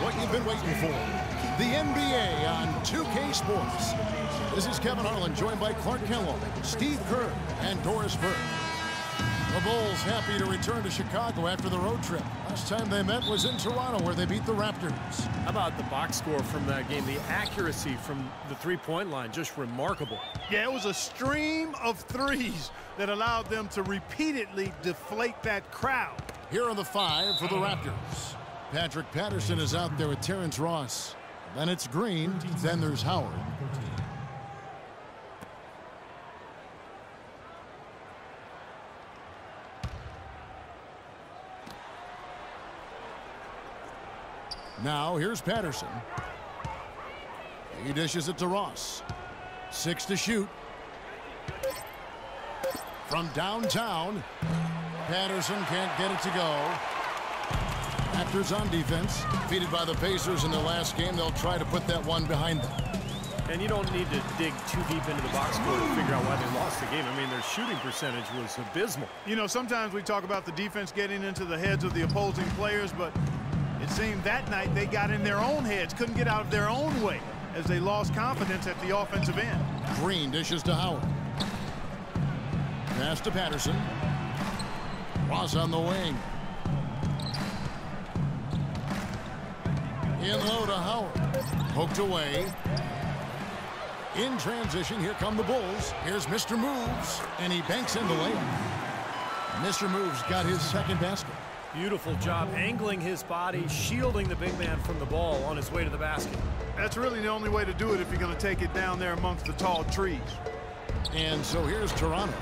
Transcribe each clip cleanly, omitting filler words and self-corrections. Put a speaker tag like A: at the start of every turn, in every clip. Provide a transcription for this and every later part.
A: what you've been waiting for. The NBA on 2K Sports. This is Kevin Harlan, joined by Clark Kellogg, Steve Kerr, and Doris Burke. The Bulls happy to return to Chicago after the road trip. Last time they met was in Toronto, where they beat the Raptors.
B: How about the box score from that game? The accuracy from the three-point line, just remarkable.
C: Yeah, it was a stream of threes that allowed them to repeatedly deflate that crowd.
A: Here are the 5 for the Raptors. Patrick Patterson is out there with Terrence Ross. Then it's Green. Then there's Howard. Now here's Patterson. He dishes it to Ross. 6 to shoot. From downtown, Patterson can't get it to go. Raptors on defense. Defeated by the Pacers in their last game. They'll try to put that one behind them.
B: And you don't need to dig too deep into the box score to figure out why they lost the game. I mean, their shooting percentage was abysmal.
C: You know, sometimes we talk about the defense getting into the heads of the opposing players, but it seemed that night they got in their own heads, couldn't get out of their own way as they lost confidence at the offensive end.
A: Green dishes to Howard. Pass to Patterson. Ross on the wing. In low to Howard. Poked away. In transition, here come the Bulls. Here's Mr. Moves, and he banks in the layup. Mr. Moves got his second basket.
B: Beautiful job angling his body, shielding the big man from the ball on his way to the basket.
C: That's really the only way to do it if you're going to take it down there amongst the tall trees.
A: And so here's Toronto.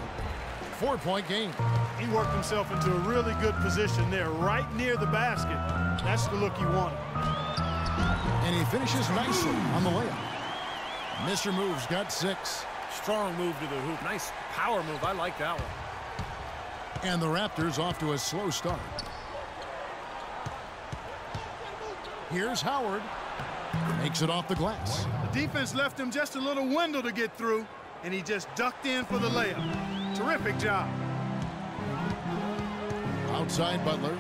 A: 4-point game.
C: He worked himself into a really good position there, right near the basket. That's the look he wanted.
A: And he finishes nicely on the layup. Mr. Moves got 6.
B: Strong move to the hoop. Nice power move. I like that one.
A: And the Raptors off to a slow start. Here's Howard. Makes it off the glass.
C: The defense left him just a little window to get through, and he just ducked in for the layup. Terrific job.
A: Outside Butler.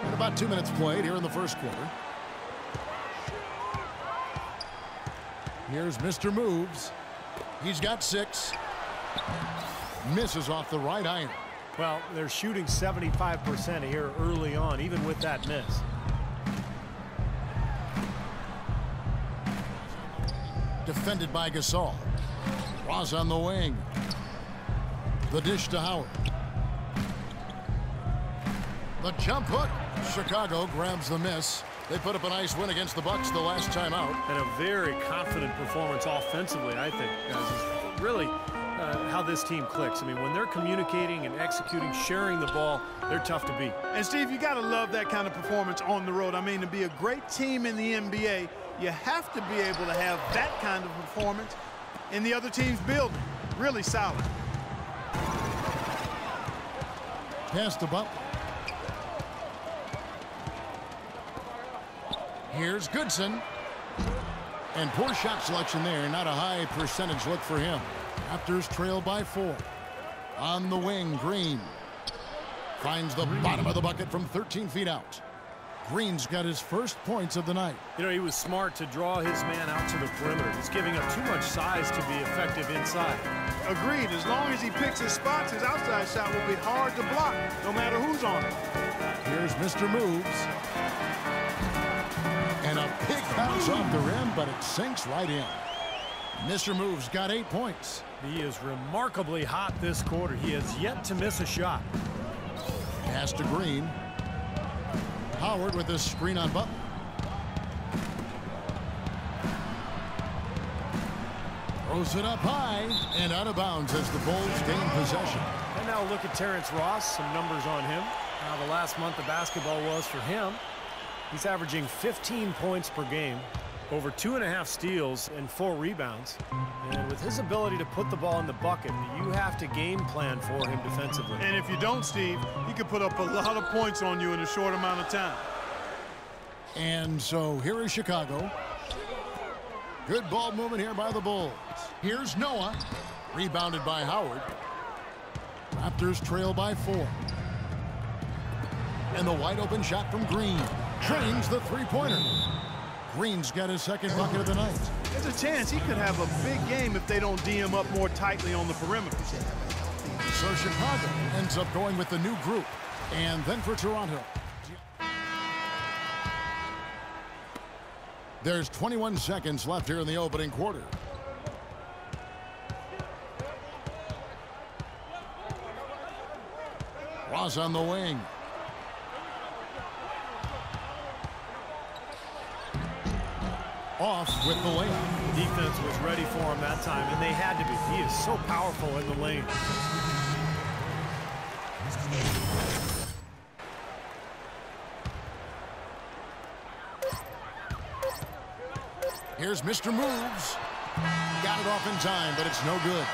A: And about 2 minutes played here in the first quarter. Here's Mr. Moves. He's got 6. Misses off the right iron.
B: Well, they're shooting 75% here early on, even with that miss.
A: Defended by Gasol. Ross on the wing. The dish to Howard. The jump hook. Chicago grabs the miss. They put up a nice win against the Bucks the last time out.
B: And a very confident performance offensively, I think, guys, is really how this team clicks. I mean, when they're communicating and executing, sharing the ball, they're tough to beat.
C: And, Steve, you got to love that kind of performance on the road. I mean, to be a great team in the NBA, you have to be able to have that kind of performance in the other team's building. Really solid.
A: Pass to Butler. Here's Goodson. And poor shot selection there. Not a high percentage look for him. Raptors trail by 4. On the wing, Green. Finds the bottom of the bucket from 13 feet out. Green's got his first points of the night.
B: You know, he was smart to draw his man out to the perimeter. He's giving up too much size to be effective inside.
C: Agreed. As long as he picks his spots, his outside shot will be hard to block, no matter who's on it.
A: Here's Mr. Moves. And a big bounce off the rim, but it sinks right in. Mr. Moves got 8 points.
B: He is remarkably hot this quarter. He has yet to miss a shot.
A: Pass to Green. Howard with a screen on Butler. Throws it up high and out of bounds as the Bulls gain possession.
B: And now look at Terrence Ross, some numbers on him. How the last month of basketball was for him. He's averaging 15 points per game, over 2.5 steals and 4 rebounds. And with his ability to put the ball in the bucket, you have to game plan for him defensively.
C: And if you don't, Steve, he could put up a lot of points on you in a short amount of time.
A: And so here is Chicago. Good ball movement here by the Bulls. Here's Noah. Rebounded by Howard. Raptors trail by 4. And the wide open shot from Green. Drains the three-pointer. Green's got his second bucket of the night.
C: There's a chance he could have a big game if they don't D him up more tightly on the perimeter.
A: So Chicago ends up going with the new group. And then for Toronto. There's 21 seconds left here in the opening quarter. Ross on the wing. Off with the layup.
B: The defense was ready for him that time, and they had to be. He is so powerful in the lane.
A: Here's Mr. Moves. Got it off in time, but it's no good.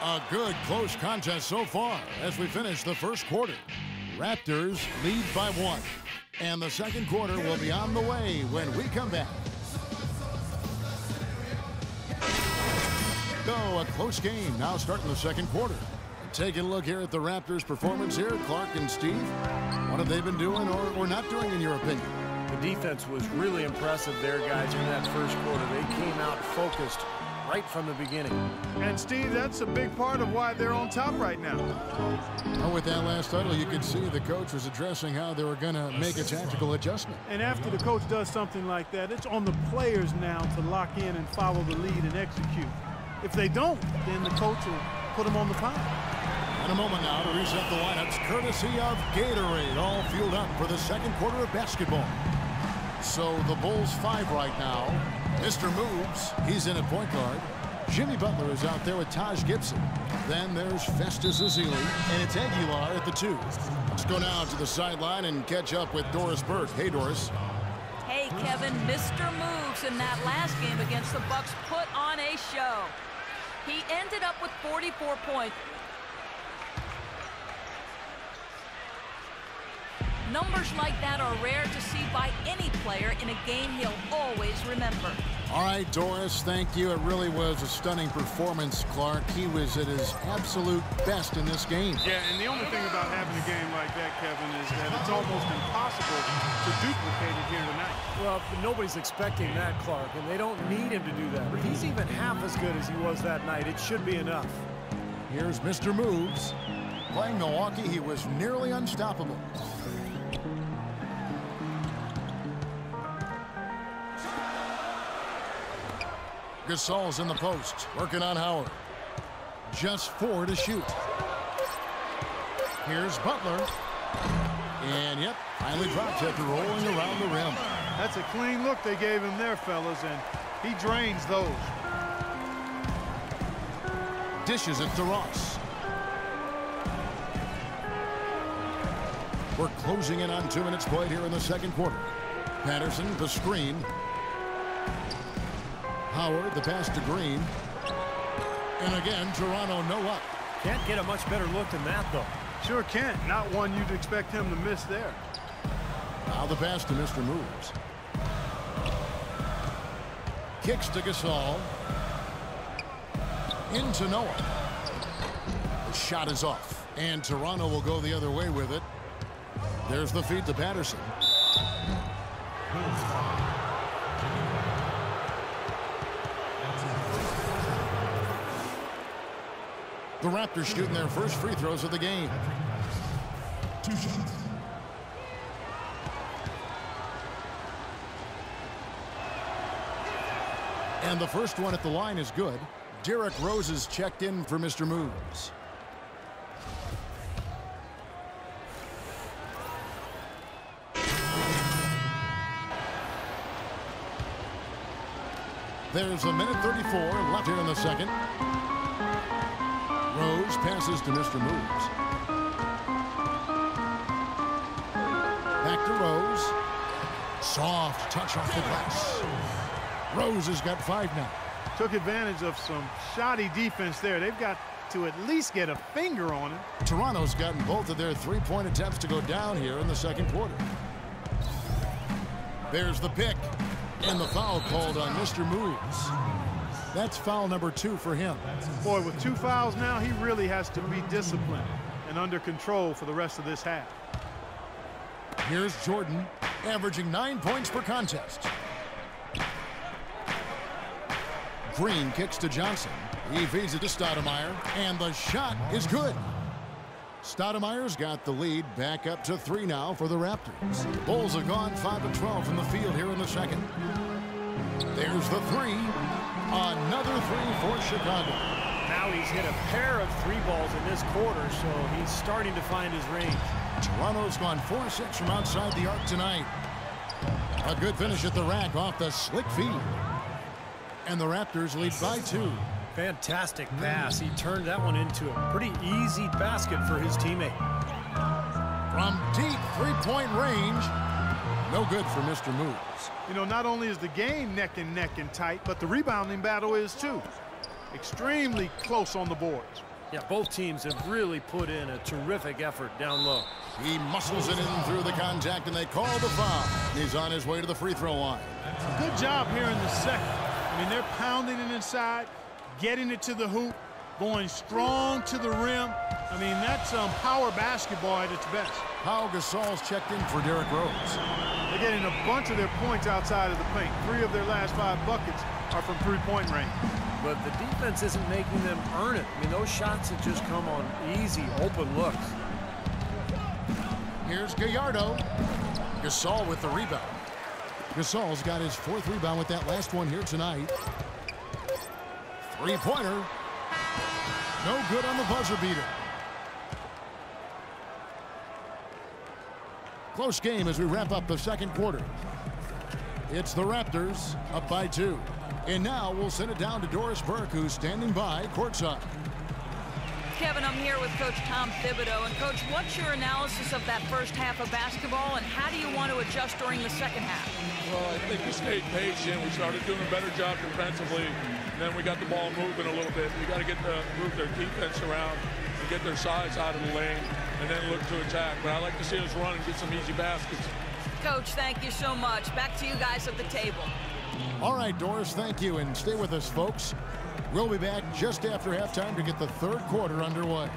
A: A good close contest so far as we finish the first quarter. Raptors lead by 1. And the second quarter will be on the way when we come back. So a close game now starting the second quarter. Taking a look here at the Raptors' performance here, Clark and Steve. What have they been doing or not doing in your opinion?
B: The defense was really impressive there, guys, in that first quarter. They came out focused right from the beginning.
C: And, Steve, that's a big part of why they're on top right now.
A: Well, with that last huddle, you could see the coach was addressing how they were going to make a tactical adjustment.
C: And after the coach does something like that, it's on the players now to lock in and follow the lead and execute. If they don't, then the coach will put them on the pound.
A: In a moment now to reset the lineups, courtesy of Gatorade, all fueled up for the second quarter of basketball. So the Bulls 5 right now. Mr. Moves, he's in at point guard. Jimmy Butler is out there with Taj Gibson. Then there's Festus Ezeli, and it's Aguilar at the 2. Let's go now to the sideline and catch up with Doris Burke. Hey, Doris.
D: Hey, Kevin, Mr. Moves in that last game against the Bucks put on a show. He ended up with 44 points. Numbers like that are rare to see by any player in a game he'll always remember.
A: All right, Doris, thank you. It really was a stunning performance, Clark. He was at his absolute best in this game.
C: Yeah, and the only thing about having a game like that, Kevin, is that it's almost impossible to duplicate it here tonight.
B: Well, nobody's expecting that, Clark, and they don't need him to do that. If he's even half as good as he was that night, it should be enough.
A: Here's Mr. Moves. Playing Milwaukee, he was nearly unstoppable. Gasol's in the post, working on Howard. Just 4 to shoot. Here's Butler. And, yep, finally drops after rolling around the rim.
C: That's a clean look they gave him there, fellas, and he drains those.
A: Dishes it to Ross. We're closing in on 2 minutes played here in the second quarter. Patterson, the screen. Howard, the pass to Green. And again, Toronto no up.
B: Can't get a much better look than that, though.
C: Sure can't. Not one you'd expect him to miss there.
A: Now the pass to Mr. Moves. Kicks to Gasol. Into Noah. The shot is off. And Toronto will go the other way with it. There's the feed to Patterson. The Raptors shooting their first free throws of the game. 2 shots. And the first one at the line is good. Derrick Rose is checked in for Mr. Moves. There's a minute 34 left here in the second. Rose passes to Mr. Moves. Back to Rose. Soft touch off the glass. Rose has got 5 now.
C: Took advantage of some shoddy defense there. They've got to at least get a finger on him.
A: Toronto's gotten both of their 3-point attempts to go down here in the second quarter. There's the pick. And the foul called on Mr. Moves. That's foul number 2 for him.
C: Boy, with 2 fouls now, he really has to be disciplined. and under control for the rest of this half.
A: Here's Jordan, averaging 9 points per contest. Green kicks to Johnson. He feeds it to Stoudemire, and the shot is good. Stoudemire's got the lead back up to 3 now for the Raptors. Bulls have gone 5 of 12 from the field here in the second. There's the 3. Another 3 for Chicago.
B: Now he's hit a pair of 3 balls in this quarter, so he's starting to find his range.
A: Toronto's gone 4-6 from outside the arc tonight. A good finish at the rack off the slick feed. And the Raptors lead by 2.
B: Fantastic pass. He turned that one into a pretty easy basket for his teammate.
A: From deep three-point range, no good for Mr. Moves.
C: You know, not only is the game neck and tight, but the rebounding battle is too. Extremely close on the boards.
B: Yeah, both teams have really put in a terrific effort down low.
A: He muscles it in through the contact, and they call the foul. He's on his way to the free throw line.
C: Good job here in the second. I mean, they're pounding it inside, getting it to the hoop, going strong to the rim. I mean, that's power basketball at its best.
A: Pau Gasol's checked in for Derrick Rose.
C: They're getting a bunch of their points outside of the paint. 3 of their last 5 buckets are from three-point range.
B: But the defense isn't making them earn it. I mean, those shots have just come on easy, open looks.
A: Here's Gallardo. Gasol with the rebound. Gasol's got his 4th rebound with that last one here tonight. Three-pointer. No good on the buzzer beater. Close game as we wrap up the second quarter. It's the Raptors up by 2. And now we'll send it down to Doris Burke, who's standing by courtside.
D: Kevin, I'm here with Coach Tom Thibodeau. And, Coach, what's your analysis of that first half of basketball, and how do you want to adjust during the second half?
E: Well, I think we stayed patient. We started doing a better job defensively. And then we got the ball moving a little bit. We got to move their defense around and get their size out of the lane and then look to attack. But I like to see us run and get some easy baskets.
D: Coach, thank you so much. Back to you guys at the table.
A: All right, Doris, thank you, and stay with us, folks. We'll be back just after halftime to get the third quarter underway.